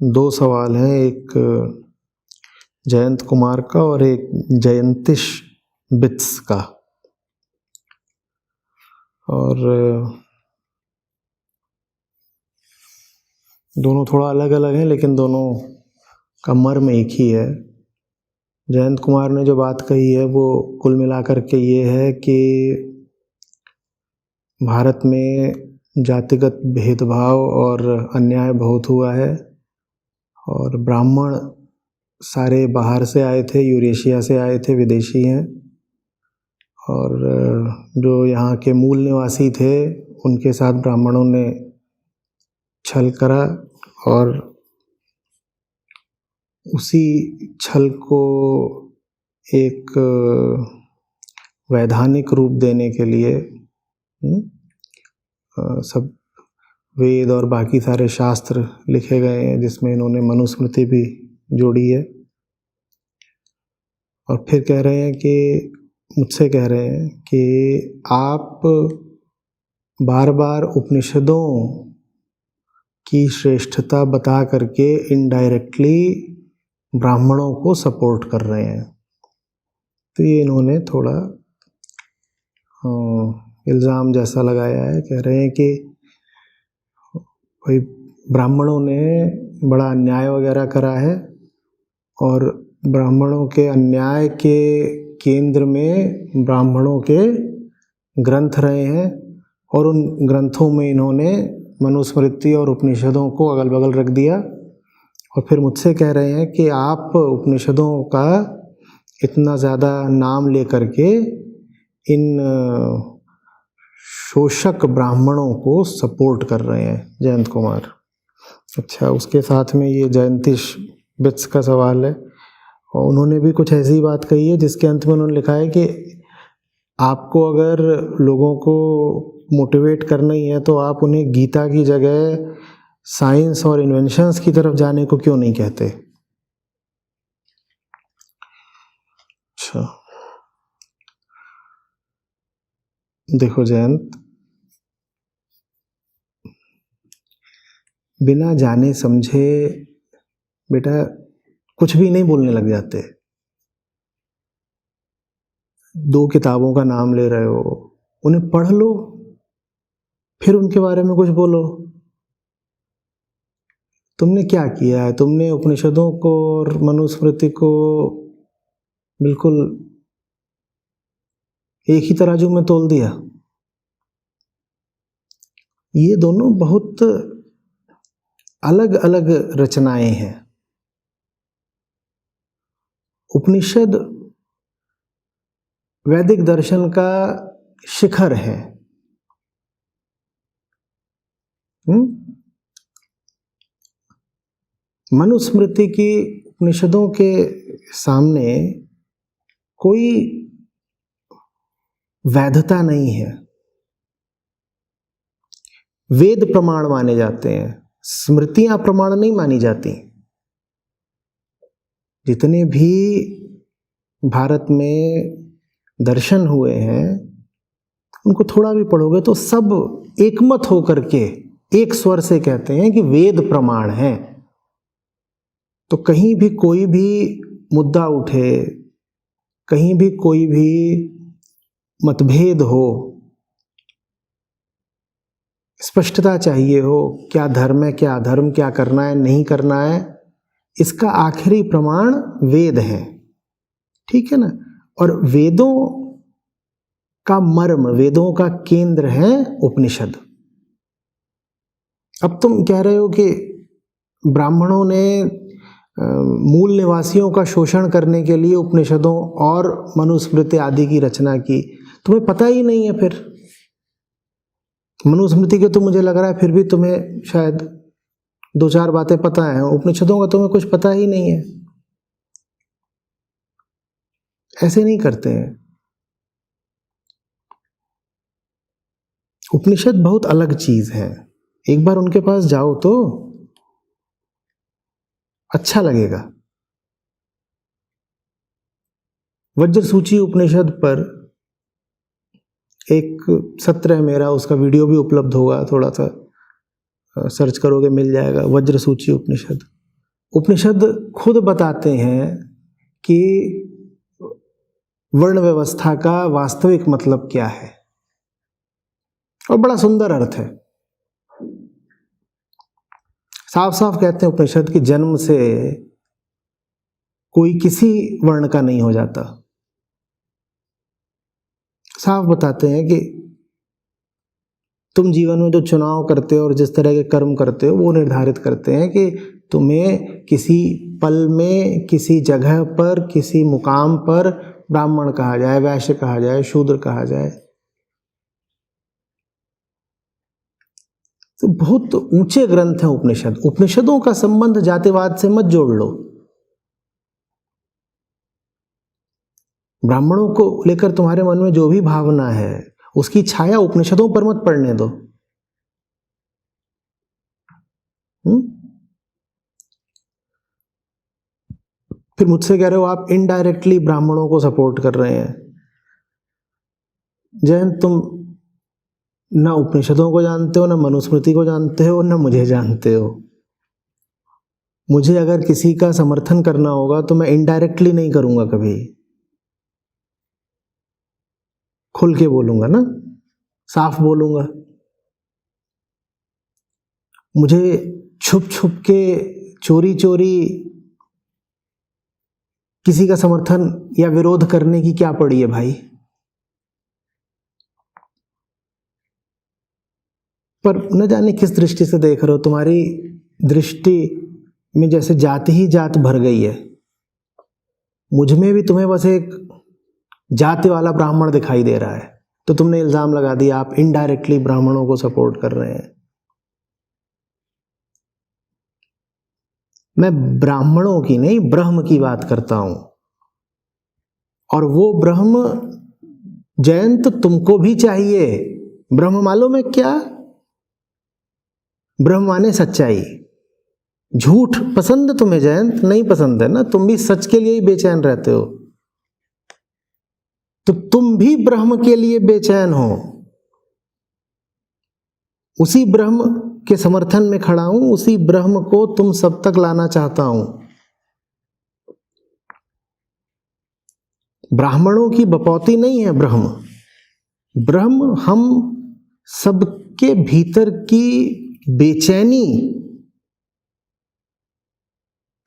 दो सवाल हैं, एक जयंत कुमार का और एक जयंतिश बिट्स का। और दोनों थोड़ा अलग अलग हैं, लेकिन दोनों का मर्म एक ही है। जयंत कुमार ने जो बात कही है वो कुल मिलाकर के ये है कि भारत में जातिगत भेदभाव और अन्याय बहुत हुआ है, और ब्राह्मण सारे बाहर से आए थे, यूरेशिया से आए थे, विदेशी हैं, और जो यहाँ के मूल निवासी थे उनके साथ ब्राह्मणों ने छल करा, और उसी छल को एक वैधानिक रूप देने के लिए सब वेद और बाकी सारे शास्त्र लिखे गए हैं, जिसमें इन्होंने मनुस्मृति भी जोड़ी है। और फिर कह रहे हैं कि मुझसे कह रहे हैं कि आप बार बार उपनिषदों की श्रेष्ठता बता करके इनडायरेक्टली ब्राह्मणों को सपोर्ट कर रहे हैं। तो ये इन्होंने थोड़ा इल्ज़ाम जैसा लगाया है। कह रहे हैं कि भाई ब्राह्मणों ने बड़ा अन्याय वगैरह करा है, और ब्राह्मणों के अन्याय के केंद्र में ब्राह्मणों के ग्रंथ रहे हैं, और उन ग्रंथों में इन्होंने मनुस्मृति और उपनिषदों को अगल बगल रख दिया। और फिर मुझसे कह रहे हैं कि आप उपनिषदों का इतना ज़्यादा नाम लेकर के इन शोषक ब्राह्मणों को सपोर्ट कर रहे हैं, जयंत कुमार। अच्छा, उसके साथ में ये जयंतिश बिट्स का सवाल है, और उन्होंने भी कुछ ऐसी बात कही है जिसके अंत में उन्होंने लिखा है कि आपको अगर लोगों को मोटिवेट करना ही है तो आप उन्हें गीता की जगह साइंस और इन्वेंशंस की तरफ जाने को क्यों नहीं कहते। अच्छा, देखो जयंत, बिना जाने समझे बेटा कुछ भी नहीं बोलने लग जाते। दो किताबों का नाम ले रहे हो, उन्हें पढ़ लो, फिर उनके बारे में कुछ बोलो। तुमने क्या किया है? तुमने उपनिषदों को और मनुस्मृति को बिल्कुल एक ही तराजू में तोल दिया। ये दोनों बहुत अलग अलग रचनाएं हैं। उपनिषद वैदिक दर्शन का शिखर है। मनुस्मृति की उपनिषदों के सामने कोई वैधता नहीं है। वेद प्रमाण माने जाते हैं, स्मृतियां प्रमाण नहीं मानी जाती। जितने भी भारत में दर्शन हुए हैं उनको थोड़ा भी पढ़ोगे तो सब एकमत होकर के एक स्वर से कहते हैं कि वेद प्रमाण है। तो कहीं भी कोई भी मुद्दा उठे, कहीं भी कोई भी मतभेद हो, स्पष्टता चाहिए हो, क्या धर्म है, क्या अधर्म, क्या करना है, नहीं करना है, इसका आखिरी प्रमाण वेद है। ठीक है ना। और वेदों का मर्म, वेदों का केंद्र है उपनिषद। अब तुम कह रहे हो कि ब्राह्मणों ने मूल निवासियों का शोषण करने के लिए उपनिषदों और मनुस्मृति आदि की रचना की। तुम्हें पता ही नहीं है। फिर मनुस्मृति के तो मुझे लग रहा है फिर भी तुम्हें शायद दो चार बातें पता है, उपनिषदों का तुम्हें कुछ पता ही नहीं है। ऐसे नहीं करते हैं। उपनिषद बहुत अलग चीज है। एक बार उनके पास जाओ तो अच्छा लगेगा। वज्रसूची उपनिषद पर एक सत्र है मेरा, उसका वीडियो भी उपलब्ध होगा, थोड़ा सा सर्च करोगे मिल जाएगा, वज्रसूची उपनिषद। उपनिषद खुद बताते हैं कि वर्ण व्यवस्था का वास्तविक मतलब क्या है, और बड़ा सुंदर अर्थ है। साफ साफ कहते हैं उपनिषद कि जन्म से कोई किसी वर्ण का नहीं हो जाता। साफ बताते हैं कि तुम जीवन में जो चुनाव करते हो और जिस तरह के कर्म करते हो वो निर्धारित करते हैं कि तुम्हें किसी पल में, किसी जगह पर, किसी मुकाम पर ब्राह्मण कहा जाए, वैश्य कहा जाए, शूद्र कहा जाए। तो बहुत ऊंचे ग्रंथ हैं उपनिषद। उपनिषदों का संबंध जातिवाद से मत जोड़ लो। ब्राह्मणों को लेकर तुम्हारे मन में जो भी भावना है उसकी छाया उपनिषदों पर मत पड़ने दो। फिर मुझसे कह रहे हो आप इनडायरेक्टली ब्राह्मणों को सपोर्ट कर रहे हैं। जयंत, तुम ना उपनिषदों को जानते हो, ना मनुस्मृति को जानते हो, ना मुझे जानते हो। मुझे अगर किसी का समर्थन करना होगा तो मैं इनडायरेक्टली नहीं करूंगा, कभी खुल के बोलूंगा ना, साफ बोलूंगा। मुझे छुप छुप के, चोरी चोरी किसी का समर्थन या विरोध करने की क्या पड़ी है भाई। पर न जाने किस दृष्टि से देख रहे हो। तुम्हारी दृष्टि में जैसे जाति ही जात भर गई है। मुझ में भी तुम्हें बस एक जाति वाला ब्राह्मण दिखाई दे रहा है, तो तुमने इल्जाम लगा दिया आप इनडायरेक्टली ब्राह्मणों को सपोर्ट कर रहे हैं। मैं ब्राह्मणों की नहीं, ब्रह्म की बात करता हूं। और वो ब्रह्म जयंत तुमको भी चाहिए। ब्रह्म मालूम है क्या? ब्रह्म माने सच्चाई। झूठ पसंद तुम्हें जयंत? नहीं पसंद है ना, तुम भी सच के लिए ही बेचैन रहते हो। तो तुम भी ब्रह्म के लिए बेचैन हो। उसी ब्रह्म के समर्थन में खड़ा हूं, उसी ब्रह्म को तुम सब तक लाना चाहता हूं। ब्राह्मणों की बपौती नहीं है ब्रह्म। ब्रह्म हम सबके भीतर की बेचैनी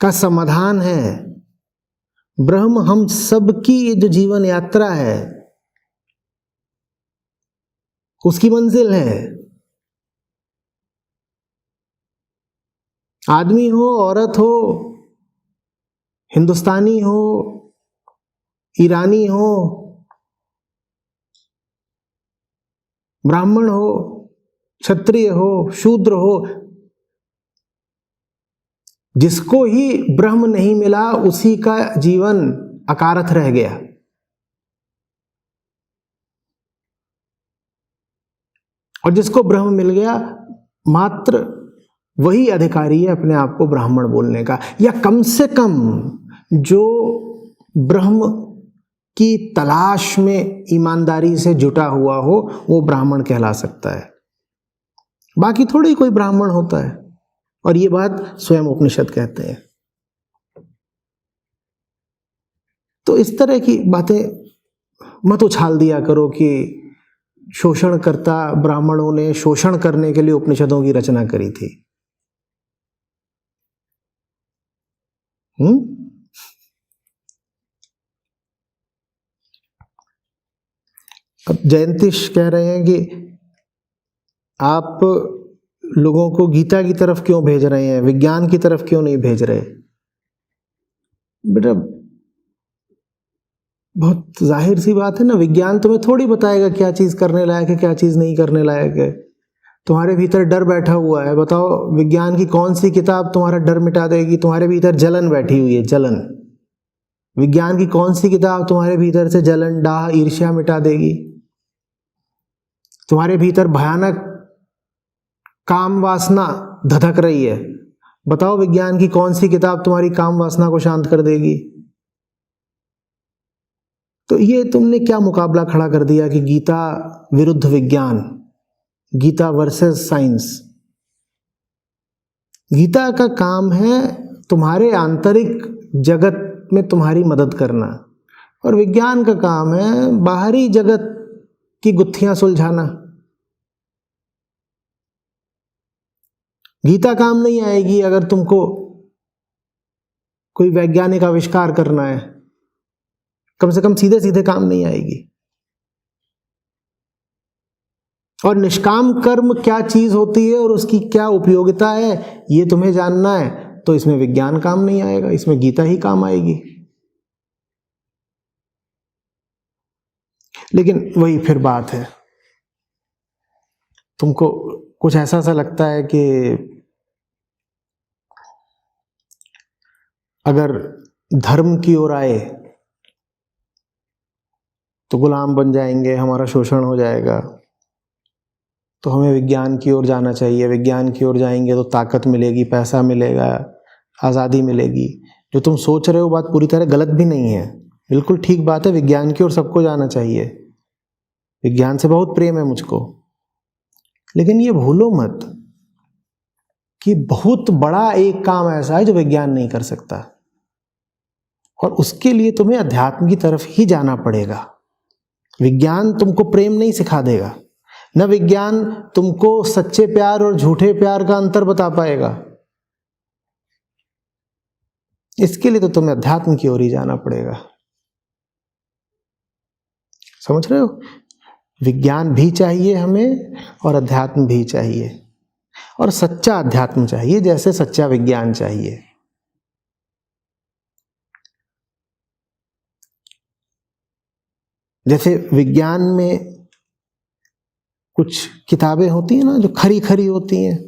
का समाधान है। ब्रह्म हम सबकी ये जो जीवन यात्रा है उसकी मंजिल है। आदमी हो, औरत हो, हिंदुस्तानी हो, ईरानी हो, ब्राह्मण हो, क्षत्रिय हो, शूद्र हो, जिसको ही ब्रह्म नहीं मिला उसी का जीवन अकारथ रह गया। और जिसको ब्रह्म मिल गया, मात्र वही अधिकारी है अपने आप को ब्राह्मण बोलने का, या कम से कम जो ब्रह्म की तलाश में ईमानदारी से जुटा हुआ हो वो ब्राह्मण कहला सकता है। बाकी थोड़ी कोई ब्राह्मण होता है। और ये बात स्वयं उपनिषद कहते हैं। तो इस तरह की बातें मत उछाल दिया करो कि शोषणकर्ता ब्राह्मणों ने शोषण करने के लिए उपनिषदों की रचना करी थी। अब जयंतीश कह रहे हैं कि आप लोगों को गीता की तरफ क्यों भेज रहे हैं, विज्ञान की तरफ क्यों नहीं भेज रहे। बेटा बहुत जाहिर सी बात है ना, विज्ञान तुम्हें थोड़ी बताएगा क्या चीज करने लायक है, क्या चीज नहीं करने लायक है। तुम्हारे भीतर डर बैठा हुआ है। बताओ विज्ञान की कौन सी किताब तुम्हारा डर मिटा देगी। तुम्हारे भीतर जलन बैठी हुई है, जलन। विज्ञान की कौन सी किताब तुम्हारे भीतर से जलन, डाह, ईर्ष्या मिटा देगी। तुम्हारे भीतर भयानक काम वासना धधक रही है। बताओ विज्ञान की कौन सी किताब तुम्हारी काम वासना को शांत कर देगी। तो ये तुमने क्या मुकाबला खड़ा कर दिया कि गीता विरुद्ध विज्ञान, गीता वर्सेस साइंस। गीता का काम है तुम्हारे आंतरिक जगत में तुम्हारी मदद करना, और विज्ञान का काम है बाहरी जगत की गुत्थियां सुलझाना। गीता काम नहीं आएगी अगर तुमको कोई वैज्ञानिक आविष्कार करना है, कम से कम सीधे सीधे काम नहीं आएगी। और निष्काम कर्म क्या चीज होती है और उसकी क्या उपयोगिता है ये तुम्हें जानना है, तो इसमें विज्ञान काम नहीं आएगा, इसमें गीता ही काम आएगी। लेकिन वही फिर बात है, तुमको कुछ ऐसा सा लगता है कि अगर धर्म की ओर आए तो गुलाम बन जाएंगे, हमारा शोषण हो जाएगा, तो हमें विज्ञान की ओर जाना चाहिए। विज्ञान की ओर जाएंगे तो ताकत मिलेगी, पैसा मिलेगा, आज़ादी मिलेगी। जो तुम सोच रहे हो बात पूरी तरह गलत भी नहीं है, बिल्कुल ठीक बात है, विज्ञान की ओर सबको जाना चाहिए, विज्ञान से बहुत प्रेम है मुझको। लेकिन ये भूलो मत कि बहुत बड़ा एक काम ऐसा है जो विज्ञान नहीं कर सकता, और उसके लिए तुम्हें अध्यात्म की तरफ ही जाना पड़ेगा। विज्ञान तुमको प्रेम नहीं सिखा देगा, न विज्ञान तुमको सच्चे प्यार और झूठे प्यार का अंतर बता पाएगा। इसके लिए तो तुम्हें अध्यात्म की ओर ही जाना पड़ेगा। समझ रहे हो? विज्ञान भी चाहिए हमें और अध्यात्म भी चाहिए, और सच्चा अध्यात्म चाहिए जैसे सच्चा विज्ञान चाहिए। जैसे विज्ञान में कुछ किताबें होती हैं ना जो खरी खरी होती हैं,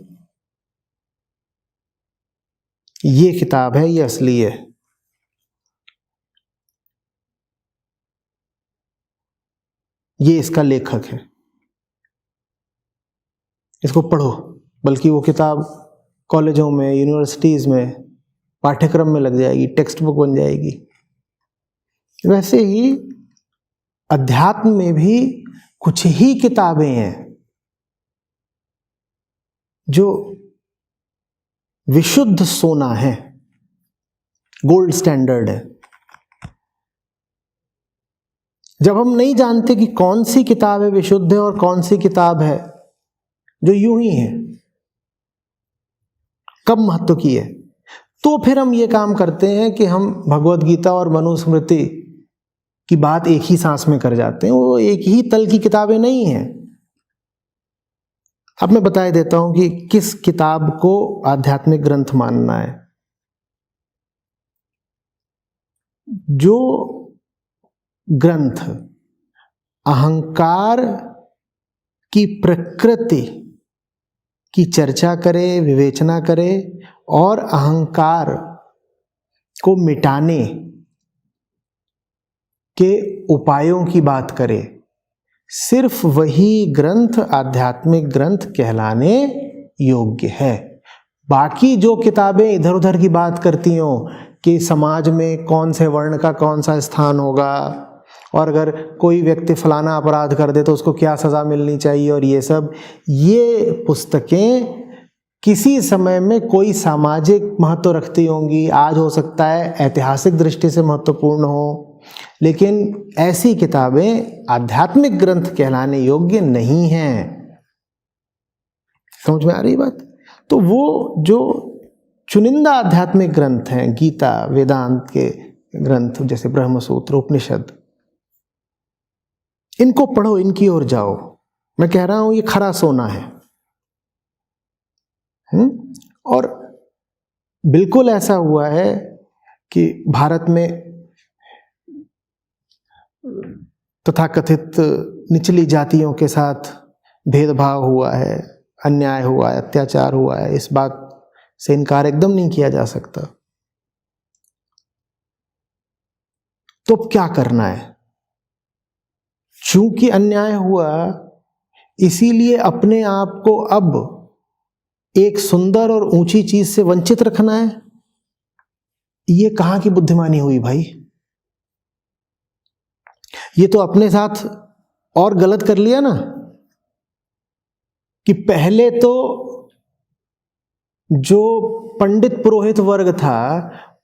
ये किताब है, ये असली है, ये इसका लेखक है, इसको पढ़ो। बल्कि वो किताब कॉलेजों में, यूनिवर्सिटीज में पाठ्यक्रम में लग जाएगी, टेक्स्ट बुक बन जाएगी। वैसे ही अध्यात्म में भी कुछ ही किताबें हैं जो विशुद्ध सोना है, गोल्ड स्टैंडर्ड है। जब हम नहीं जानते कि कौन सी किताब है विशुद्ध है और कौन सी किताब है जो यूं ही है, कब महत्व की है, तो फिर हम ये काम करते हैं कि हम भगवत गीता और मनुस्मृति की बात एक ही सांस में कर जाते हैं। वो एक ही तल की किताबें नहीं हैं। अब मैं बता देता हूं कि किस किताब को आध्यात्मिक ग्रंथ मानना है। जो ग्रंथ अहंकार की प्रकृति की चर्चा करे, विवेचना करे और अहंकार को मिटाने के उपायों की बात करे, सिर्फ वही ग्रंथ आध्यात्मिक ग्रंथ कहलाने योग्य है। बाकी जो किताबें इधर उधर की बात करती हो कि समाज में कौन से वर्ण का कौन सा स्थान होगा, और अगर कोई व्यक्ति फलाना अपराध कर दे तो उसको क्या सजा मिलनी चाहिए, और ये सब, ये पुस्तकें किसी समय में कोई सामाजिक महत्व रखती होंगी, आज हो सकता है ऐतिहासिक दृष्टि से महत्वपूर्ण हो, लेकिन ऐसी किताबें आध्यात्मिक ग्रंथ कहलाने योग्य नहीं हैं। समझ में आ रही बात? तो वो जो चुनिंदा आध्यात्मिक ग्रंथ हैं, गीता, वेदांत के ग्रंथ जैसे ब्रह्मसूत्र, उपनिषद, इनको पढ़ो, इनकी ओर जाओ। मैं कह रहा हूं ये खरा सोना है। और बिल्कुल ऐसा हुआ है कि भारत में तथाकथित निचली जातियों के साथ भेदभाव हुआ है, अन्याय हुआ है, अत्याचार हुआ है, इस बात से इनकार एकदम नहीं किया जा सकता। तो अब क्या करना है? चूंकि अन्याय हुआ, इसीलिए अपने आप को अब एक सुंदर और ऊंची चीज से वंचित रखना है? ये कहां की बुद्धिमानी हुई भाई? ये तो अपने साथ और गलत कर लिया ना, कि पहले तो जो पंडित पुरोहित वर्ग था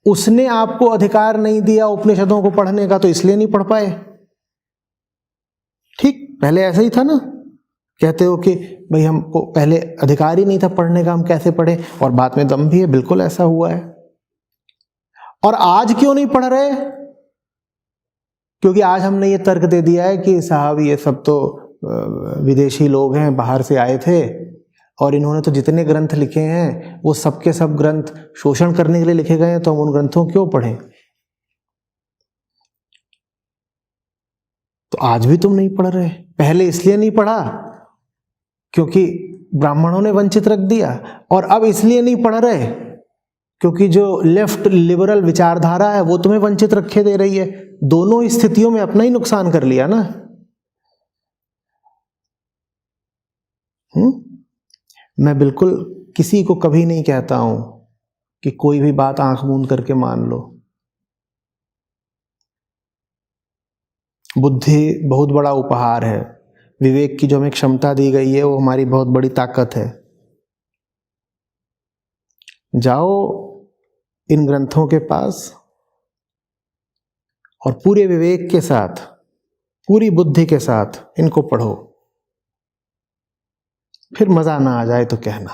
उसने आपको अधिकार नहीं दिया उपनिषदों को पढ़ने का, तो इसलिए नहीं पढ़ पाए। ठीक, पहले ऐसा ही था ना। कहते हो कि भाई हमको पहले अधिकार ही नहीं था पढ़ने का, हम कैसे पढ़े, और बात में दम भी है, बिल्कुल ऐसा हुआ है। और आज क्यों नहीं पढ़ रहे? क्योंकि आज हमने ये तर्क दे दिया है कि साहब ये सब तो विदेशी लोग हैं, बाहर से आए थे, और इन्होंने तो जितने ग्रंथ लिखे हैं वो सबके सब ग्रंथ शोषण करने के लिए लिखे गए हैं, तो हम उन ग्रंथों क्यों पढ़ें। तो आज भी तुम नहीं पढ़ रहे। पहले इसलिए नहीं पढ़ा क्योंकि ब्राह्मणों ने वंचित रख दिया, और अब इसलिए नहीं पढ़ रहे क्योंकि जो लेफ्ट लिबरल विचारधारा है वो तुम्हें वंचित रखे दे रही है। दोनों स्थितियों में अपना ही नुकसान कर लिया ना। मैं बिल्कुल किसी को कभी नहीं कहता हूं कि कोई भी बात आंख मूंद करके मान लो। बुद्धि बहुत बड़ा उपहार है, विवेक की जो हमें क्षमता दी गई है वो हमारी बहुत बड़ी ताकत है। जाओ इन ग्रंथों के पास और पूरे विवेक के साथ, पूरी बुद्धि के साथ इनको पढ़ो, फिर मजा ना आ जाए तो कहना।